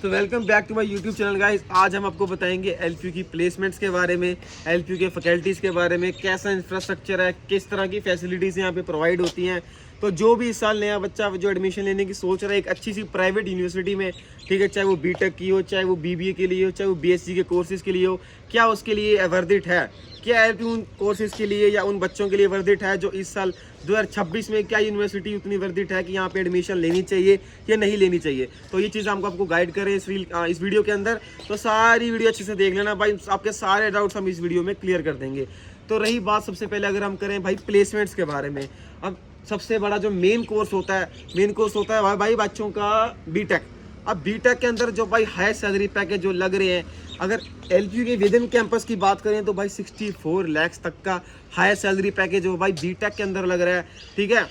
So welcome back to my YouTube channel guys. आज हम आपको बताएंगे एलपीयू की प्लेसमेंट्स के बारे में, एलपीयू के फैकल्टीज़ के बारे में, कैसा इंफ्रास्ट्रक्चर है, किस तरह की फैसिलिटीज़ यहाँ पे प्रोवाइड होती हैं। तो जो भी इस साल नया बच्चा जो एडमिशन लेने की सोच रहा है एक अच्छी सी प्राइवेट यूनिवर्सिटी में, ठीक है, चाहे वो बीटेक की हो, चाहे वो बीबीए के लिए हो, चाहे वो बीएससी के कोर्सेज़ के लिए हो, क्या उसके लिए वर्थ इट है? क्या एलपीयू उन कोर्सेज़ के लिए या उन बच्चों के लिए वर्थ इट है जो इस साल 2026 में, क्या यूनिवर्सिटी उतनी वर्थ इट है कि यहाँ पे एडमिशन लेनी चाहिए या नहीं लेनी चाहिए? तो ये चीज़ हमको आपको गाइड करें इस वीडियो के अंदर। तो सारी वीडियो अच्छे से देख लेना भाई, आपके सारे डाउट्स हम इस वीडियो में क्लियर कर देंगे। तो रही बात सबसे पहले अगर हम करें भाई प्लेसमेंट्स के बारे में, अब सबसे बड़ा जो मेन कोर्स होता है भाई बच्चों का बीटेक। अब बीटेक के अंदर जो भाई हाई सैलरी पैकेज जो लग रहे हैं, अगर एलपीयू के विद इन कैंपस की बात करें तो भाई 64 लाख तक का हाई सैलरी पैकेज हो भाई बीटेक के अंदर लग रहा है, ठीक है।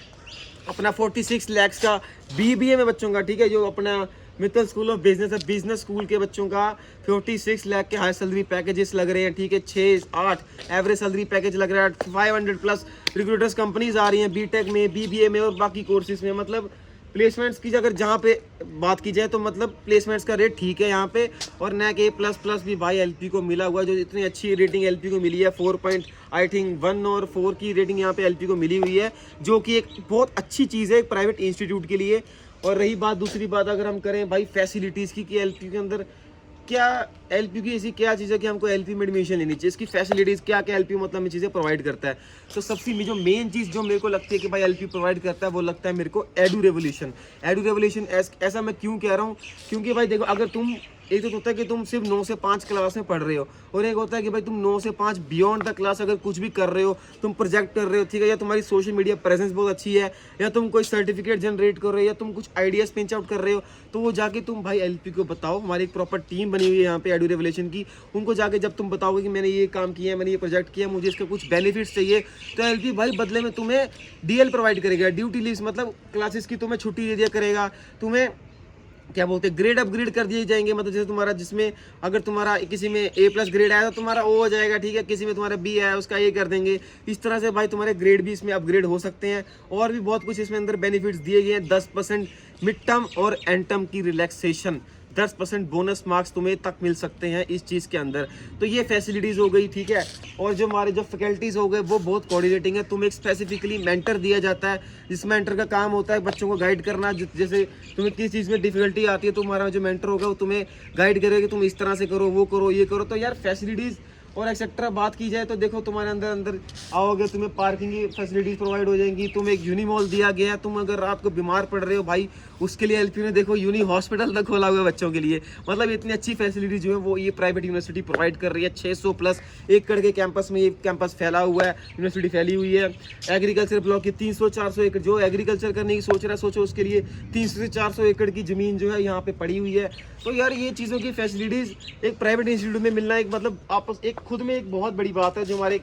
अपना 46 लाख का बीबीए में बच्चों का, ठीक है, जो अपना मित्तल स्कूल ऑफ बिजनेस है, बिजनेस स्कूल के बच्चों का 46 लाख के हाई सैलरी पैकेजेस लग रहे हैं, ठीक है। 6-8 एवरेज सैलरी पैकेज लग रहा है। 500 प्लस रिक्रूटर्स कंपनीज आ रही हैं बीटेक में, बीबीए में और बाकी कोर्सेज में। मतलब प्लेसमेंट्स की अगर जहाँ पे बात की जाए तो मतलब प्लेसमेंट्स का रेट ठीक है यहाँ पे। और नैक A++ भी भाई एलपी को मिला हुआ है, जो इतनी अच्छी रेटिंग एलपी को मिली है, 4.1 और 4 की रेटिंग यहाँ पे एलपी को मिली हुई है, जो कि एक बहुत अच्छी चीज़ है एक प्राइवेट इंस्टीट्यूट के लिए। और रही बात दूसरी बात अगर हम करें भाई फैसिलिटीज़ की, कि एलपी के अंदर क्या, एलपी की ऐसी क्या चीज़ है कि हमको एलपी में एडमिशन लेनी चाहिए, इसकी फैसिलिटीज़ क्या क्या एलपी मतलब ये चीज़ें प्रोवाइड करता है। तो सबसे जो मेन चीज़ जो मेरे को लगती है कि भाई एलपी प्रोवाइड करता है, वो लगता है मेरे को एडू रेवोल्यूशन। ऐसा मैं क्यों कह रहा हूँ, क्योंकि भाई देखो, अगर तुम, एक तो होता है कि तुम सिर्फ 9 से 5 क्लास में पढ़ रहे हो, और एक होता है कि भाई तुम 9 से 5 बियॉन्ड द क्लास अगर कुछ भी कर रहे हो, तुम प्रोजेक्ट कर रहे हो, ठीक है, या तुम्हारी सोशल मीडिया प्रेजेंस बहुत अच्छी है, या तुम कोई सर्टिफिकेट जनरेट कर रहे हो, या तुम कुछ आइडियाज पिंच आउट कर रहे हो, तो वो जाके तुम भाई एलपी को बताओ। हमारी एक प्रॉपर टीम बनी हुई है यहाँ पे एडू रेवोल्यूशन की, उनको जाके जब तुम बताओगे कि मैंने ये काम किया है, मैंने ये प्रोजेक्ट किया, मुझे इसके कुछ बेनिफिट्स चाहिए, तो एलपी भाई बदले में तुम्हें डीएल प्रोवाइड करेगा, ड्यूटी लीव्स, मतलब क्लासेस की तुम्हें छुट्टी दे दिया करेगा, तुम्हें क्या बोलते हैं ग्रेड अपग्रेड कर दिए जाएंगे। मतलब जैसे तुम्हारा, जिसमें अगर तुम्हारा किसी में A+ ग्रेड आया तो तुम्हारा O हो जाएगा, ठीक है, किसी में तुम्हारा B आया उसका A कर देंगे। इस तरह से भाई तुम्हारे ग्रेड भी इसमें अपग्रेड हो सकते हैं, और भी बहुत कुछ इसमें अंदर बेनिफिट्स दिए गए हैं। 10% मिड टर्म और एंड टर्म की रिलैक्सेशन, 10% बोनस मार्क्स तुम्हें तक मिल सकते हैं इस चीज़ के अंदर। तो ये फैसिलिटीज़ हो गई, ठीक है। और जो हमारे जो फैकल्टीज़ हो गए वो बहुत कोऑर्डिनेटिंग है। तुम्हें एक स्पेसिफिकली मेंटर दिया जाता है, जिस मेंटर का काम होता है बच्चों को गाइड करना। जैसे तुम्हें किस चीज़ में डिफिकल्टी आती है, तुम्हारा जो मेंटर होगा वो तुम्हें गाइड करेगा कि तुम इस तरह से करो, वो करो, ये करो। तो यार फैसिलिटीज़ और एक्सेट्रा बात की जाए तो देखो, तुम्हारे अंदर आओगे, तुम्हें पार्किंग की फैसिलिटीज़ प्रोवाइड हो जाएंगी, तुम्हें एक यूनी मॉल दिया गया है। तुम अगर रात को बीमार पड़ रहे हो भाई, उसके लिए एलपी ने देखो यूनी हॉस्पिटल तक खोला हुआ है बच्चों के लिए। मतलब इतनी अच्छी फैसिलिटी जो है वो ये प्राइवेट यूनिवर्सिटी प्रोवाइड कर रही है। 600+ एकड़ के कैंपस में ये कैंपस फैला हुआ है, यूनिवर्सिटी फैली हुई है। एग्रीकल्चर ब्लॉक की 300-400 एकड़, जो एग्रीकल्चर करने की सोच रहा है, सोचो उसके लिए 300 से 400 एकड़ की ज़मीन जो है यहाँ पे पड़ी हुई है। तो यार ये चीज़ों की फैसिलिटीज़ एक प्राइवेट इंस्टीट्यूट में मिलना एक मतलब आपस एक खुद में एक बहुत बड़ी बात है। जो हमारे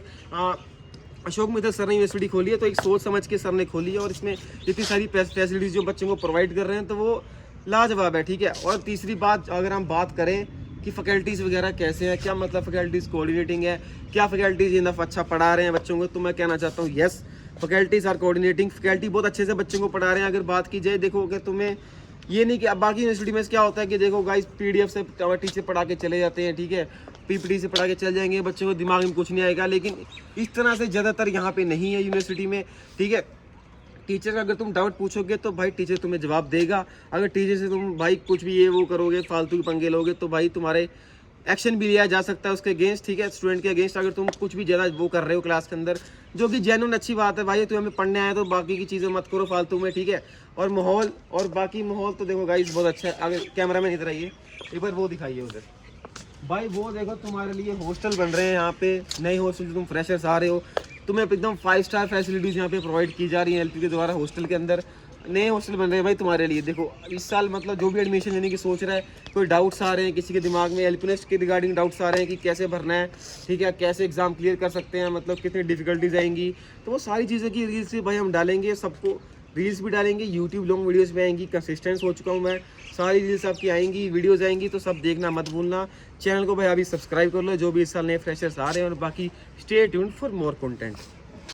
अशोक मित्तल सर ने यूनिवर्सिटी खोली है, तो एक सोच समझ के सर ने खोली है, और इसमें इतनी सारी फैसिलिटीज़ जो बच्चों को प्रोवाइड कर रहे हैं, तो वो लाजवाब है, ठीक है। और तीसरी बात अगर हम बात करें कि फैकल्टीज़ वगैरह कैसे हैं, क्या मतलब फैकल्टीज़ कोऑर्डिनेटिंग है, क्या फैकल्टीज़ इनफ अच्छा पढ़ा रहे हैं बच्चों को, तो मैं कहना चाहता हूँ yes, faculties are coordinating. Faculty बहुत अच्छे से बच्चों को पढ़ा रहे हैं। अगर बात की जाए, देखो अगर तुम्हें ये नहीं कि अब बाकी यूनिवर्सिटी में क्या होता है कि देखो गाइस, PDF से टीचर पढ़ा के चले जाते हैं, ठीक है, PPT से पढ़ा के चल जाएंगे, बच्चों को दिमाग में कुछ नहीं आएगा। लेकिन इस तरह से ज़्यादातर यहाँ पे नहीं है यूनिवर्सिटी में, ठीक है। टीचर का अगर तुम डाउट पूछोगे तो भाई टीचर तुम्हें जवाब देगा। अगर टीचर से तुम भाई कुछ भी ये वो करोगे, फालतू के पंगे लोगे, तो भाई तुम्हारे एक्शन भी लिया जा सकता है उसके अगेंस्ट, ठीक है, स्टूडेंट के अगेंस्ट। अगर तुम कुछ भी ज़्यादा वो कर रहे हो क्लास के अंदर, जो कि जेन्युइन अच्छी बात है भाई, तुम्हें पढ़ने आया तो बाकी की चीज़ें मत करो फालतू में, ठीक है। और माहौल और बाकी माहौल तो देखो गाइस बहुत अच्छा है। अगर कैमरा मैन इधर आइए, एक बार वो दिखाइए उधर भाई, वो देखो तुम्हारे लिए हॉस्टल बन रहे हैं यहाँ पे, नए हॉस्टल जो तुम फ्रेशर्स आ रहे हो, तुम्हें एकदम 5 स्टार फैसिलिटीज़ यहाँ पे प्रोवाइड की जा रही हैं एलपी के द्वारा। हॉस्टल के अंदर नए हॉस्टल बन रहे हैं भाई तुम्हारे लिए। देखो इस साल मतलब जो भी एडमिशन लेने की सोच रहा है, कोई डाउट्स आ रहे हैं किसी के दिमाग में, एलपीनेस्ट के रिगार्डिंग डाउट्स आ रहे हैं कि कैसे भरना है, ठीक है, कैसे एग्जाम क्लियर कर सकते हैं, मतलब कितनी डिफिकल्टीज आएंगी, तो वो सारी चीज़ों की रील्स से भाई हम डालेंगे, सबको रील्स भी डालेंगे, यूट्यूब लॉन्ग वीडियोज़ में आएंगी। कंसिस्टेंस हो चुका हूँ मैं, सारी रील्स आपकी आएंगी, वीडियोज़ आएंगी, तो सब देखना मत भूलना। चैनल को भाई अभी सब्सक्राइब कर लो, जो भी इस साल नए फ्रेशर्स आ रहे हैं, और बाकी stay tuned for more content.